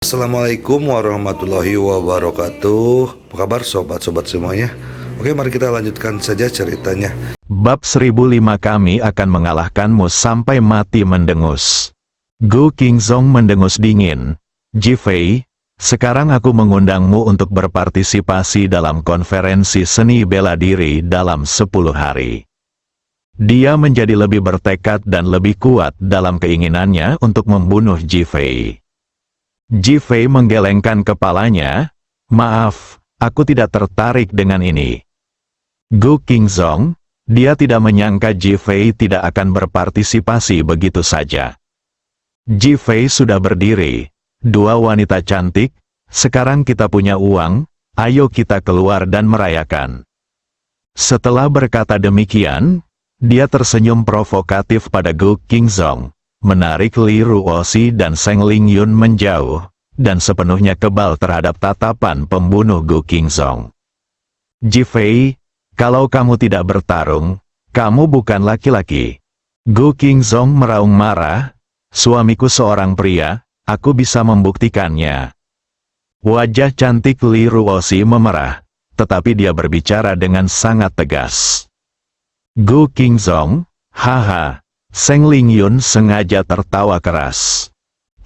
Assalamualaikum warahmatullahi wabarakatuh. Apa kabar sobat-sobat semuanya? Oke, mari kita lanjutkan saja ceritanya. Bab 1005 kami akan mengalahkanmu sampai mati mendengus. Gu Qingzong mendengus dingin. Jifei, sekarang aku mengundangmu untuk berpartisipasi dalam konferensi seni bela diri dalam 10 hari. Dia menjadi lebih bertekad dan lebih kuat dalam keinginannya untuk membunuh Jifei. Jifei menggelengkan kepalanya. Maaf, aku tidak tertarik dengan ini. Gu Qingzong, dia tidak menyangka Jifei tidak akan berpartisipasi begitu saja. Jifei sudah berdiri. Dua wanita cantik, sekarang kita punya uang, ayo kita keluar dan merayakan. Setelah berkata demikian, dia tersenyum provokatif pada Gu Qingzong, menarik Li Ruoxi dan Seng Lingyun menjauh, dan sepenuhnya kebal terhadap tatapan pembunuh Gu Qingzong. Jifei, kalau kamu tidak bertarung, kamu bukan laki-laki. Gu Qingzong meraung marah, suamiku seorang pria, aku bisa membuktikannya. Wajah cantik Li Ruoxi memerah, tetapi dia berbicara dengan sangat tegas. Gu Qingzong, haha. Seng Lingyun sengaja tertawa keras.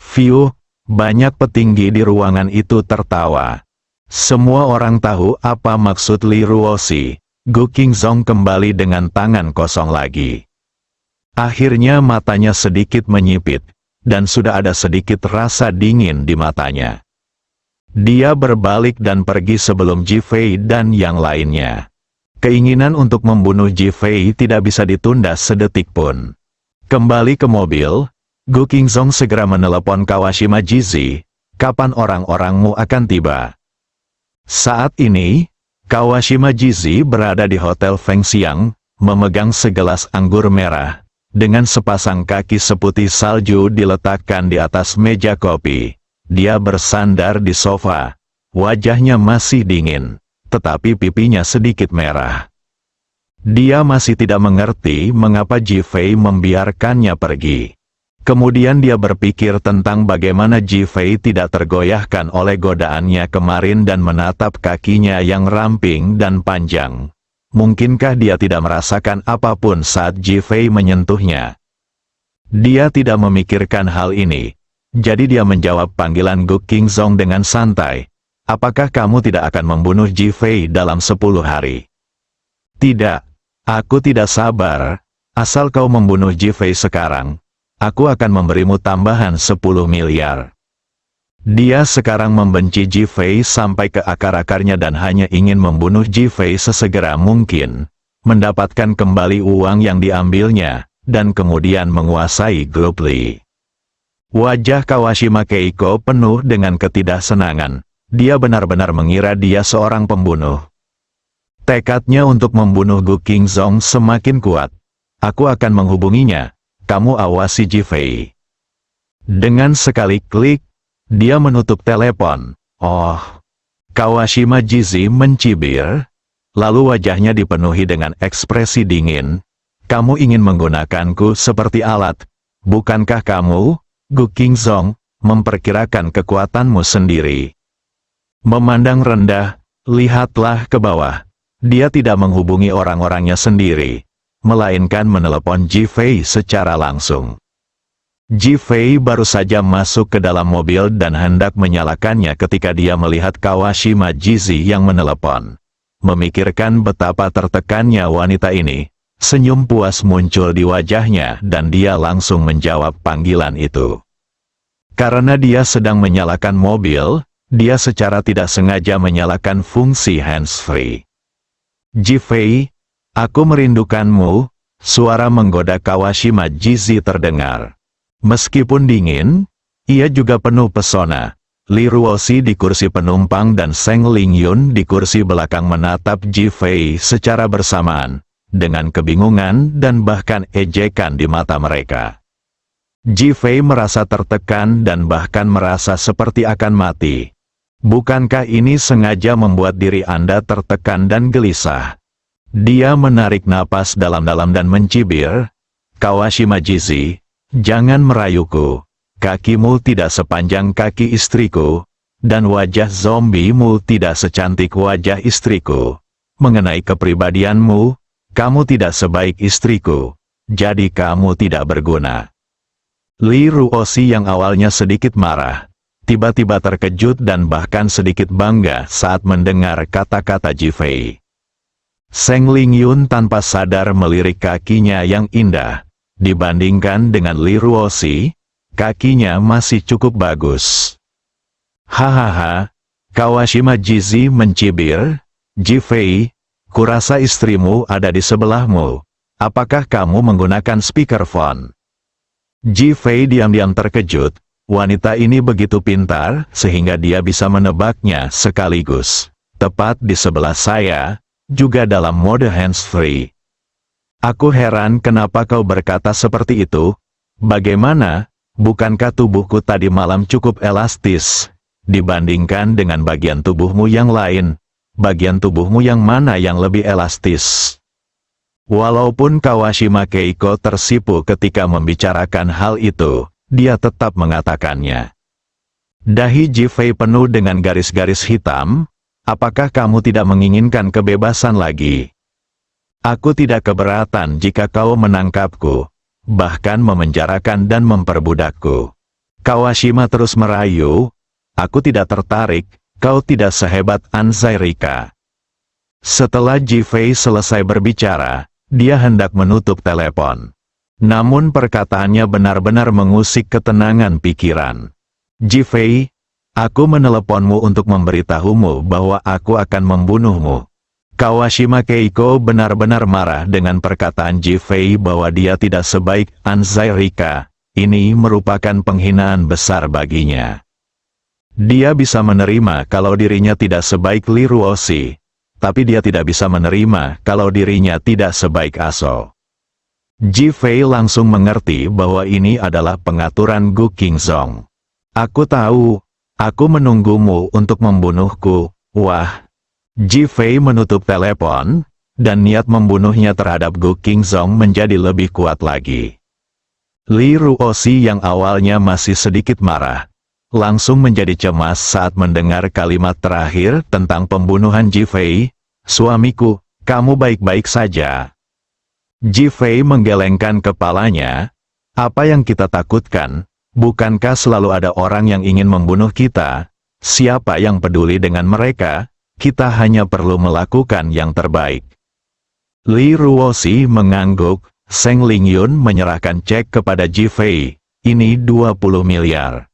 Fiu, banyak petinggi di ruangan itu tertawa. Semua orang tahu apa maksud Li Ruoxi. Gu Qingzong kembali dengan tangan kosong lagi. Akhirnya matanya sedikit menyipit, dan sudah ada sedikit rasa dingin di matanya. Dia berbalik dan pergi sebelum Jifei dan yang lainnya. Keinginan untuk membunuh Jifei tidak bisa ditunda sedetik pun. Kembali ke mobil, Gu Qingzong segera menelepon Kawashima Jizi, kapan orang-orangmu akan tiba? Saat ini, Kawashima Jizi berada di Hotel Fengxiang, memegang segelas anggur merah, dengan sepasang kaki seputih salju diletakkan di atas meja kopi. Dia bersandar di sofa, wajahnya masih dingin, tetapi pipinya sedikit merah. Dia masih tidak mengerti mengapa Jifei membiarkannya pergi. Kemudian dia berpikir tentang bagaimana Jifei tidak tergoyahkan oleh godaannya kemarin dan menatap kakinya yang ramping dan panjang. Mungkinkah dia tidak merasakan apapun saat Jifei menyentuhnya? Dia tidak memikirkan hal ini, jadi dia menjawab panggilan Gu Qingzong dengan santai. Apakah kamu tidak akan membunuh Jifei dalam 10 hari? Tidak. Aku tidak sabar, asal kau membunuh Jifei sekarang, aku akan memberimu tambahan 10 miliar. Dia sekarang membenci Jifei sampai ke akar-akarnya dan hanya ingin membunuh Jifei sesegera mungkin, mendapatkan kembali uang yang diambilnya, dan kemudian menguasai grup Li. Wajah Kawashima Keiko penuh dengan ketidaksenangan, dia benar-benar mengira dia seorang pembunuh. Tekadnya untuk membunuh Gu Qingzong semakin kuat. Aku akan menghubunginya, kamu awasi Jifei. Dengan sekali klik, dia menutup telepon. Oh, Kawashima Jizi mencibir, lalu wajahnya dipenuhi dengan ekspresi dingin. Kamu ingin menggunakanku seperti alat, bukankah kamu, Gu Qingzong, memperkirakan kekuatanmu sendiri? Memandang rendah, lihatlah ke bawah. Dia tidak menghubungi orang-orangnya sendiri, melainkan menelepon Jifei secara langsung. Jifei baru saja masuk ke dalam mobil dan hendak menyalakannya ketika dia melihat Kawashima Jizi yang menelepon. Memikirkan betapa tertekannya wanita ini, senyum puas muncul di wajahnya dan dia langsung menjawab panggilan itu. Karena dia sedang menyalakan mobil, dia secara tidak sengaja menyalakan fungsi hands-free. Jifei, aku merindukanmu, suara menggoda Kawashima Jizi terdengar. Meskipun dingin, ia juga penuh pesona. Li Ruoxi di kursi penumpang dan Seng Lingyun di kursi belakang menatap Jifei secara bersamaan, dengan kebingungan dan bahkan ejekan di mata mereka. Jifei merasa tertekan dan bahkan merasa seperti akan mati. Bukankah ini sengaja membuat diri Anda tertekan dan gelisah? Dia menarik napas dalam-dalam dan mencibir, Kawashima Jizi, jangan merayuku. kakimu tidak sepanjang kaki istriku, dan wajah zombimu tidak secantik wajah istriku. Mengenai kepribadianmu, kamu tidak sebaik istriku, jadi kamu tidak berguna. Li Ruoxi yang awalnya sedikit marah, tiba-tiba terkejut dan bahkan sedikit bangga saat mendengar kata-kata Jifei. Seng Lingyun tanpa sadar melirik kakinya yang indah. Dibandingkan dengan Li Ruoxi, kakinya masih cukup bagus. Hahaha, Kawashima Jizi mencibir. Jifei, kurasa istrimu ada di sebelahmu. Apakah kamu menggunakan speakerphone? Jifei diam-diam terkejut. Wanita ini begitu pintar, sehingga dia bisa menebaknya sekaligus. Tepat di sebelah saya, juga dalam mode hands-free. Aku heran kenapa kau berkata seperti itu. Bagaimana, bukankah tubuhku tadi malam cukup elastis? Dibandingkan dengan bagian tubuhmu yang lain, bagian tubuhmu yang mana yang lebih elastis? Walaupun Kawashima Keiko tersipu ketika membicarakan hal itu, dia tetap mengatakannya. Dahi Jifei penuh dengan garis-garis hitam. Apakah kamu tidak menginginkan kebebasan lagi? Aku tidak keberatan jika kau menangkapku, bahkan memenjarakan dan memperbudakku. Kawashima terus merayu. Aku tidak tertarik, kau tidak sehebat Anzai Rika. Setelah Jifei selesai berbicara, dia hendak menutup telepon. Namun perkataannya benar-benar mengusik ketenangan pikiran. Jifei, aku meneleponmu untuk memberitahumu bahwa aku akan membunuhmu. Kawashima Keiko benar-benar marah dengan perkataan Jifei bahwa dia tidak sebaik Anzai Rika. Ini merupakan penghinaan besar baginya. Dia bisa menerima kalau dirinya tidak sebaik Li Ruoxi, tapi dia tidak bisa menerima kalau dirinya tidak sebaik Aso. Jifei langsung mengerti bahwa ini adalah pengaturan Gu Qingzong. Aku tahu, aku menunggumu untuk membunuhku. Wah. Jifei menutup telepon, dan niat membunuhnya terhadap Gu Qingzong menjadi lebih kuat lagi. Li Ruoxi yang awalnya masih sedikit marah, langsung menjadi cemas saat mendengar kalimat terakhir tentang pembunuhan Jifei. Suamiku, kamu baik-baik saja? Jifei menggelengkan kepalanya. Apa yang kita takutkan? Bukankah selalu ada orang yang ingin membunuh kita? Siapa yang peduli dengan mereka? Kita hanya perlu melakukan yang terbaik. Li Ruoxi mengangguk. Seng Lingyun menyerahkan cek kepada Jifei. Ini 20 miliar.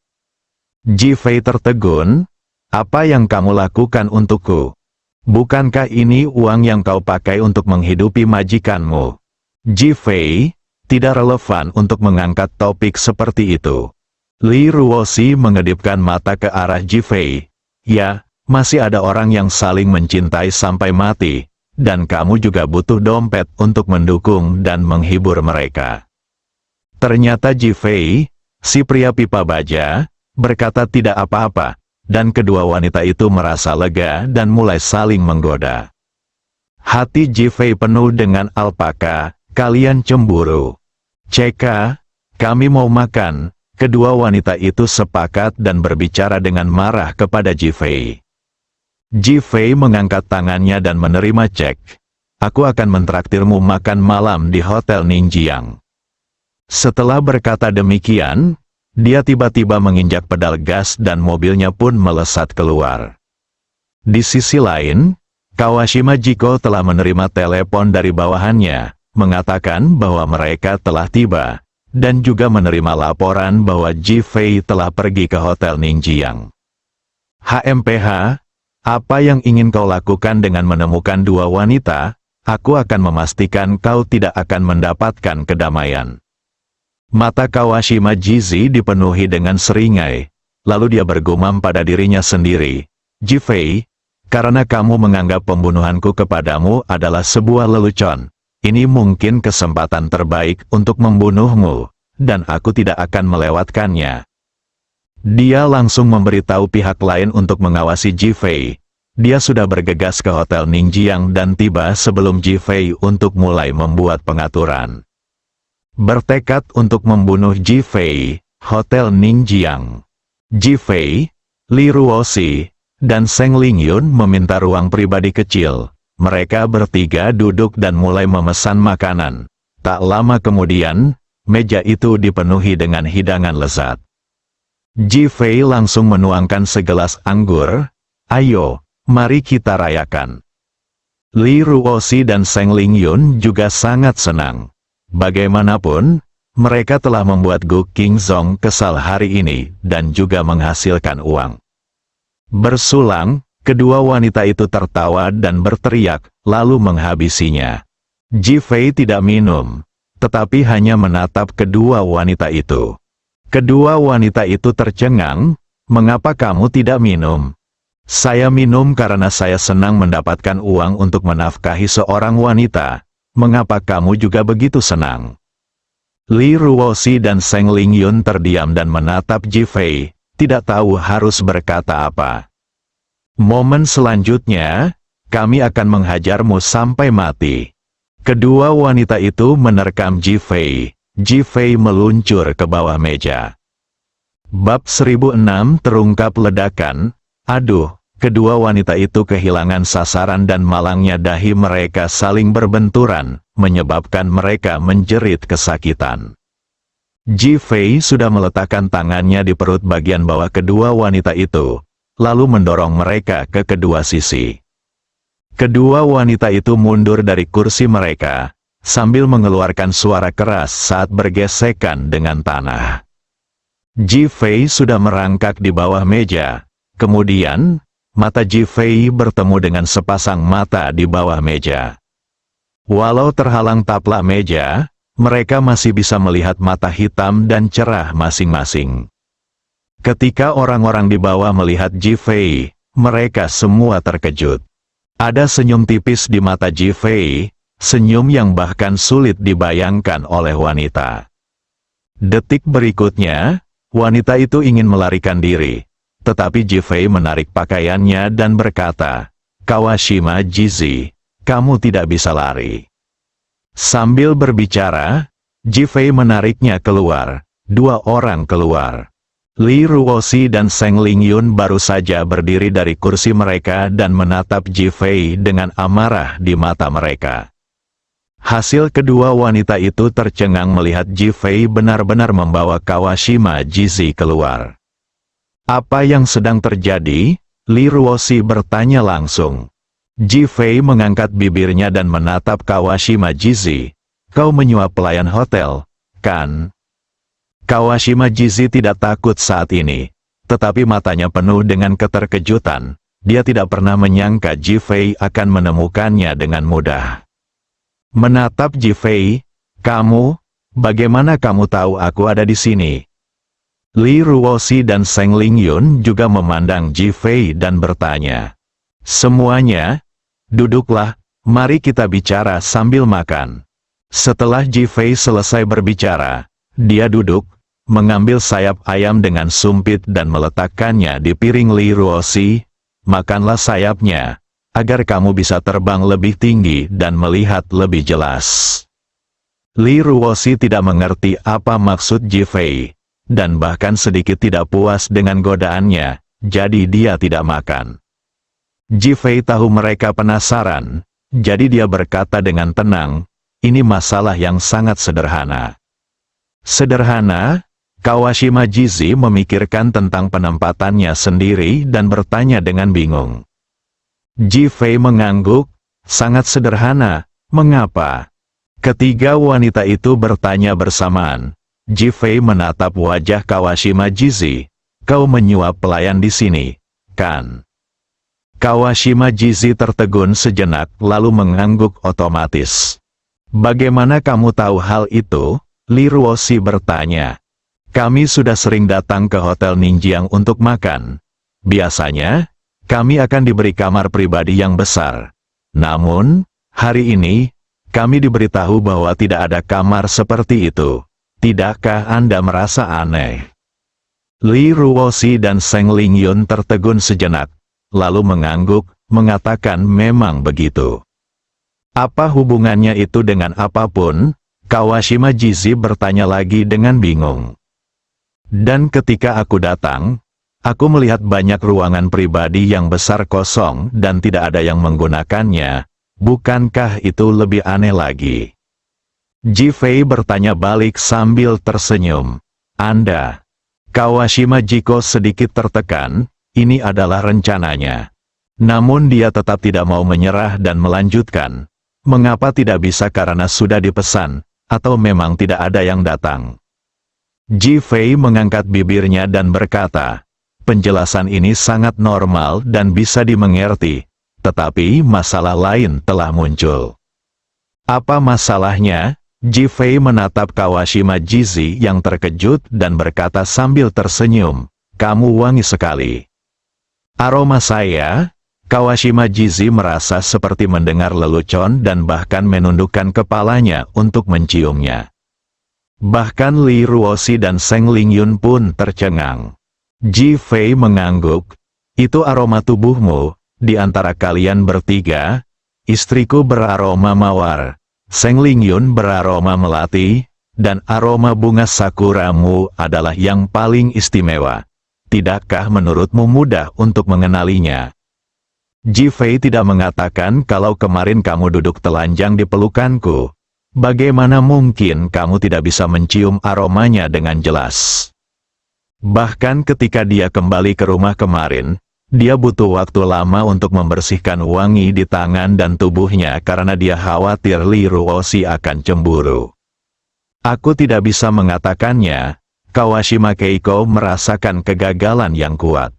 Jifei tertegun. Apa yang kamu lakukan untukku? Bukankah ini uang yang kau pakai untuk menghidupi majikanmu? Jifei, tidak relevan untuk mengangkat topik seperti itu. Li Ruoxi mengedipkan mata ke arah Jifei. Ya, masih ada orang yang saling mencintai sampai mati, dan kamu juga butuh dompet untuk mendukung dan menghibur mereka. Ternyata Jifei, si pria pipa baja, berkata tidak apa-apa, dan kedua wanita itu merasa lega dan mulai saling menggoda. Hati Jifei penuh dengan alpaka. Kalian cemburu. Ceka, kami mau makan. Kedua wanita itu sepakat dan berbicara dengan marah kepada Jifei. Jifei mengangkat tangannya dan menerima cek. Aku akan mentraktirmu makan malam di Hotel Ningjiang. Setelah berkata demikian, dia tiba-tiba menginjak pedal gas dan mobilnya pun melesat keluar. Di sisi lain, Kawashima Jiko telah menerima telepon dari bawahannya, mengatakan bahwa mereka telah tiba, dan juga menerima laporan bahwa Jifei telah pergi ke Hotel Ningjiang. HMPH, apa yang ingin kau lakukan dengan menemukan dua wanita? Aku akan memastikan kau tidak akan mendapatkan kedamaian. Mata Kawashima Jizi dipenuhi dengan seringai, lalu dia bergumam pada dirinya sendiri. Jifei, karena kamu menganggap pembunuhanku kepadamu adalah sebuah lelucon, ini mungkin kesempatan terbaik untuk membunuhmu, dan aku tidak akan melewatkannya. Dia langsung memberitahu pihak lain untuk mengawasi Jifei. Dia sudah bergegas ke Hotel Ningjiang dan tiba sebelum Jifei untuk mulai membuat pengaturan. Bertekad untuk membunuh Jifei, Hotel Ningjiang. Ji Fei, Li Ruoxi, dan Seng Lingyun meminta ruang pribadi kecil. Mereka bertiga duduk dan mulai memesan makanan. Tak lama kemudian, meja itu dipenuhi dengan hidangan lezat. Ji Fei langsung menuangkan segelas anggur. Ayo, mari kita rayakan. Li Ruoxi dan Seng Lingyun juga sangat senang. Bagaimanapun, mereka telah membuat Gu Qingzong kesal hari ini dan juga menghasilkan uang. Bersulang, kedua wanita itu tertawa dan berteriak, lalu menghabisinya. Ji Fei tidak minum, tetapi hanya menatap kedua wanita itu. Kedua wanita itu tercengang, "Mengapa kamu tidak minum?" "Saya minum karena saya senang mendapatkan uang untuk menafkahi seorang wanita. Mengapa kamu juga begitu senang?" Li Ruoxi dan Seng Lingyun terdiam dan menatap Ji Fei, tidak tahu harus berkata apa. Momen selanjutnya, "Kami akan menghajarmu sampai mati." Kedua wanita itu menerkam Ji Fei. Ji Fei meluncur ke bawah meja. Bab 1006 terungkap ledakan. Aduh, kedua wanita itu kehilangan sasaran dan malangnya dahi mereka saling berbenturan, menyebabkan mereka menjerit kesakitan. Ji Fei sudah meletakkan tangannya di perut bagian bawah kedua wanita itu, lalu mendorong mereka ke kedua sisi. Kedua wanita itu mundur dari kursi mereka, sambil mengeluarkan suara keras saat bergesekan dengan tanah. Ji Fei sudah merangkak di bawah meja, kemudian, mata Ji Fei bertemu dengan sepasang mata di bawah meja. Walau terhalang taplak meja, mereka masih bisa melihat mata hitam dan cerah masing-masing. Ketika orang-orang di bawah melihat Ji Fei, mereka semua terkejut. Ada senyum tipis di mata Ji Fei, senyum yang bahkan sulit dibayangkan oleh wanita. Detik berikutnya, wanita itu ingin melarikan diri. Tetapi Ji Fei menarik pakaiannya dan berkata, "Kawashima Jizi, kamu tidak bisa lari." Sambil berbicara, Ji Fei menariknya keluar. Dua orang keluar. Li Ruoxi dan Seng Lingyun baru saja berdiri dari kursi mereka dan menatap Ji Fei dengan amarah di mata mereka. Hasil kedua wanita itu tercengang melihat Ji Fei benar-benar membawa Kawashima Jizi keluar. "Apa yang sedang terjadi?" Li Ruoxi bertanya langsung. Ji Fei mengangkat bibirnya dan menatap Kawashima Jizi. "Kau menyuap pelayan hotel, kan?" Kawashima Jizi tidak takut saat ini, tetapi matanya penuh dengan keterkejutan. Dia tidak pernah menyangka Ji Fei akan menemukannya dengan mudah. Menatap Ji Fei, "Kamu, bagaimana kamu tahu aku ada di sini?" Li Ruoxi dan Seng Lingyun juga memandang Ji Fei dan bertanya. "Semuanya, duduklah, mari kita bicara sambil makan." Setelah Ji Fei selesai berbicara, dia duduk, mengambil sayap ayam dengan sumpit dan meletakkannya di piring Li Ruoxi. "Makanlah sayapnya, agar kamu bisa terbang lebih tinggi dan melihat lebih jelas." Li Ruoxi tidak mengerti apa maksud Ji Fei, dan bahkan sedikit tidak puas dengan godaannya, jadi dia tidak makan. Ji Fei tahu mereka penasaran, jadi dia berkata dengan tenang, "Ini masalah yang sangat sederhana." Sederhana? Kawashima Jizi memikirkan tentang penempatannya sendiri dan bertanya dengan bingung. Ji Fei mengangguk, "Sangat sederhana, mengapa?" Ketiga wanita itu bertanya bersamaan. Ji Fei menatap wajah Kawashima Jizi. "Kau menyuap pelayan di sini, kan?" Kawashima Jizi tertegun sejenak lalu mengangguk otomatis. "Bagaimana kamu tahu hal itu?" Li Ruoxi bertanya. "Kami sudah sering datang ke Hotel Ningjiang untuk makan. Biasanya, kami akan diberi kamar pribadi yang besar. Namun, hari ini, kami diberitahu bahwa tidak ada kamar seperti itu. Tidakkah Anda merasa aneh?" Li Ruoxi dan Seng Lingyun tertegun sejenak, lalu mengangguk, mengatakan memang begitu. "Apa hubungannya itu dengan apapun?" Kawashima Jizi bertanya lagi dengan bingung. Dan ketika aku datang, aku melihat banyak ruangan pribadi yang besar kosong dan tidak ada yang menggunakannya. Bukankah itu lebih aneh lagi? Jifei bertanya balik sambil tersenyum. Anda? Kawashima Jiko sedikit tertekan, ini adalah rencananya. Namun dia tetap tidak mau menyerah dan melanjutkan. Mengapa tidak bisa karena sudah dipesan, atau memang tidak ada yang datang? Jifei mengangkat bibirnya dan berkata, penjelasan ini sangat normal dan bisa dimengerti, tetapi masalah lain telah muncul. Apa masalahnya? Jifei menatap Kawashima Jizi yang terkejut dan berkata sambil tersenyum, kamu wangi sekali. Aroma saya? Kawashima Jizi merasa seperti mendengar lelucon dan bahkan menundukkan kepalanya untuk menciumnya. Bahkan Li Ruoshi dan Seng Lingyun pun tercengang. Jifei mengangguk, itu aroma tubuhmu, di antara kalian bertiga, istriku beraroma mawar, Seng Lingyun beraroma melati, dan aroma bunga sakuramu adalah yang paling istimewa. Tidakkah menurutmu mudah untuk mengenalinya? Jifei tidak mengatakan kalau kemarin kamu duduk telanjang di pelukanku. Bagaimana mungkin kamu tidak bisa mencium aromanya dengan jelas? Bahkan ketika dia kembali ke rumah kemarin, dia butuh waktu lama untuk membersihkan wangi di tangan dan tubuhnya karena dia khawatir Li Ruoshi akan cemburu. Aku tidak bisa mengatakannya, Kawashima Keiko merasakan kegagalan yang kuat.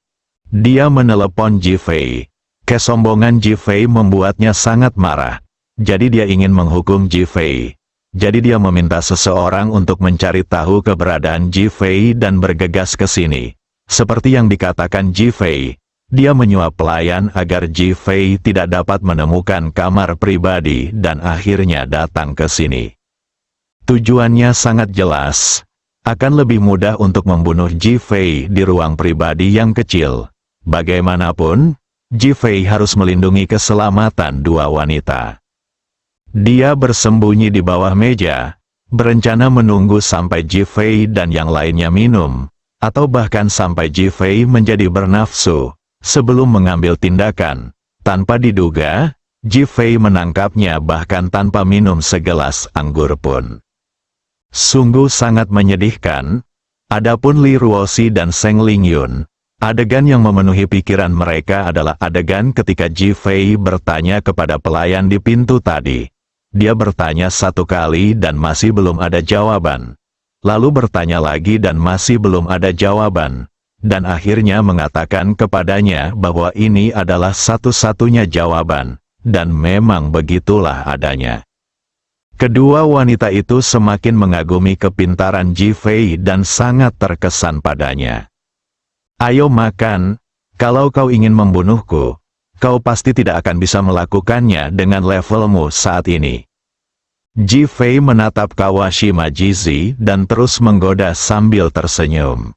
Dia menelepon Jifei. Kesombongan Jifei membuatnya sangat marah. Jadi dia ingin menghukum Jifei. Jadi dia meminta seseorang untuk mencari tahu keberadaan Jifei dan bergegas ke sini. Seperti yang dikatakan Jifei, dia menyuap pelayan agar Jifei tidak dapat menemukan kamar pribadi dan akhirnya datang ke sini. Tujuannya sangat jelas, akan lebih mudah untuk membunuh Jifei di ruang pribadi yang kecil. Bagaimanapun, Jifei harus melindungi keselamatan dua wanita. Dia bersembunyi di bawah meja, berencana menunggu sampai Jifei dan yang lainnya minum, atau bahkan sampai Jifei menjadi bernafsu, sebelum mengambil tindakan. Tanpa diduga, Jifei menangkapnya bahkan tanpa minum segelas anggur pun. Sungguh sangat menyedihkan. Adapun Li Ruoshi dan Seng Lingyun, adegan yang memenuhi pikiran mereka adalah adegan ketika Jifei bertanya kepada pelayan di pintu tadi. Dia bertanya satu kali dan masih belum ada jawaban. Lalu bertanya lagi dan masih belum ada jawaban. Dan akhirnya mengatakan kepadanya bahwa ini adalah satu-satunya jawaban. Dan memang begitulah adanya. Kedua wanita itu semakin mengagumi kepintaran Jifei dan sangat terkesan padanya. Ayo makan, kalau kau ingin membunuhku, kau pasti tidak akan bisa melakukannya dengan levelmu saat ini. Jifei menatap Kawashima Jizi dan terus menggoda sambil tersenyum.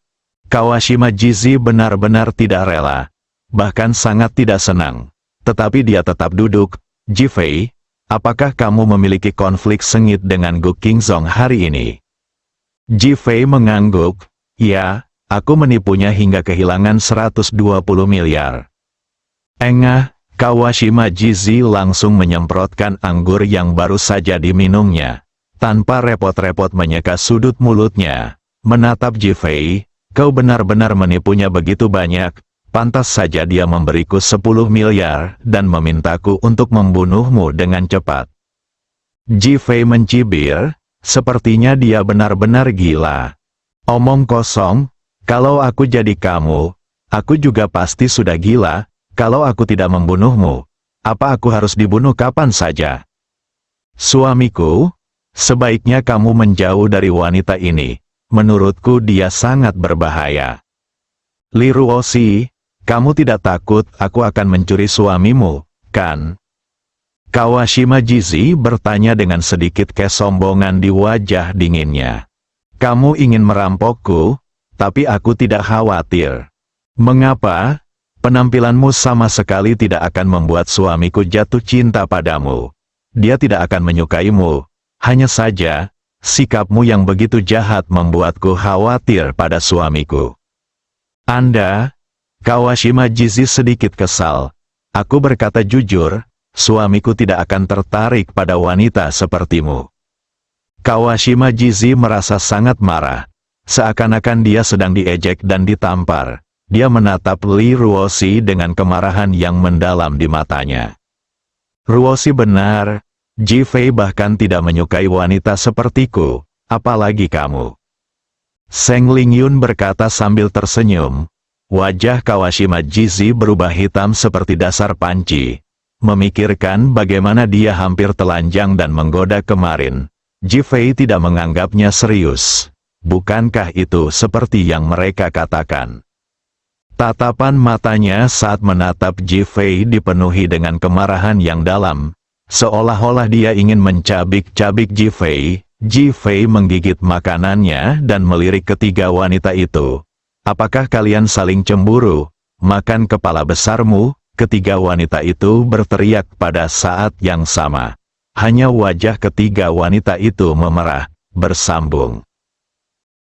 Kawashima Jizi benar-benar tidak rela, bahkan sangat tidak senang. Tetapi dia tetap duduk. Jifei, apakah kamu memiliki konflik sengit dengan Gu Qingzong hari ini? Jifei mengangguk, ya, aku menipunya hingga kehilangan 120 miliar. Engah, Kawashima Jizi langsung menyemprotkan anggur yang baru saja diminumnya. Tanpa repot-repot menyeka sudut mulutnya, menatap Jifei, kau benar-benar menipunya begitu banyak, pantas saja dia memberiku 10 miliar dan memintaku untuk membunuhmu dengan cepat. Jifei mencibir, sepertinya dia benar-benar gila. Omong kosong, kalau aku jadi kamu, aku juga pasti sudah gila. Kalau aku tidak membunuhmu, apa aku harus dibunuh kapan saja? Suamiku, sebaiknya kamu menjauh dari wanita ini. Menurutku dia sangat berbahaya. Li Ruoshi, kamu tidak takut aku akan mencuri suamimu, kan? Kawashima Jizi bertanya dengan sedikit kesombongan di wajah dinginnya. Kamu ingin merampokku, tapi aku tidak khawatir. Mengapa? Penampilanmu sama sekali tidak akan membuat suamiku jatuh cinta padamu. Dia tidak akan menyukaimu. Hanya saja, Sikapmu yang begitu jahat membuatku khawatir pada suamiku. Anda, Kawashima Jizi sedikit kesal. Aku berkata jujur, suamiku tidak akan tertarik pada wanita sepertimu. Kawashima Jizi merasa sangat marah. Seakan-akan dia sedang diejek dan ditampar. Dia menatap Li Ruoshi dengan kemarahan yang mendalam di matanya. Ruoshi benar, Ji Fei bahkan tidak menyukai wanita sepertiku, apalagi kamu. Seng Lingyun berkata sambil tersenyum. Wajah Kawashima Jizi berubah hitam seperti dasar panci. Memikirkan bagaimana dia hampir telanjang dan menggoda kemarin, Ji Fei tidak menganggapnya serius. Bukankah itu seperti yang mereka katakan? Tatapan matanya saat menatap Ji Fei dipenuhi dengan kemarahan yang dalam, seolah-olah dia ingin mencabik-cabik Ji Fei. Ji Fei menggigit makanannya dan melirik ketiga wanita itu. Apakah kalian saling cemburu? Makan kepala besarmu, ketiga wanita itu berteriak pada saat yang sama. Hanya wajah ketiga wanita itu memerah, bersambung.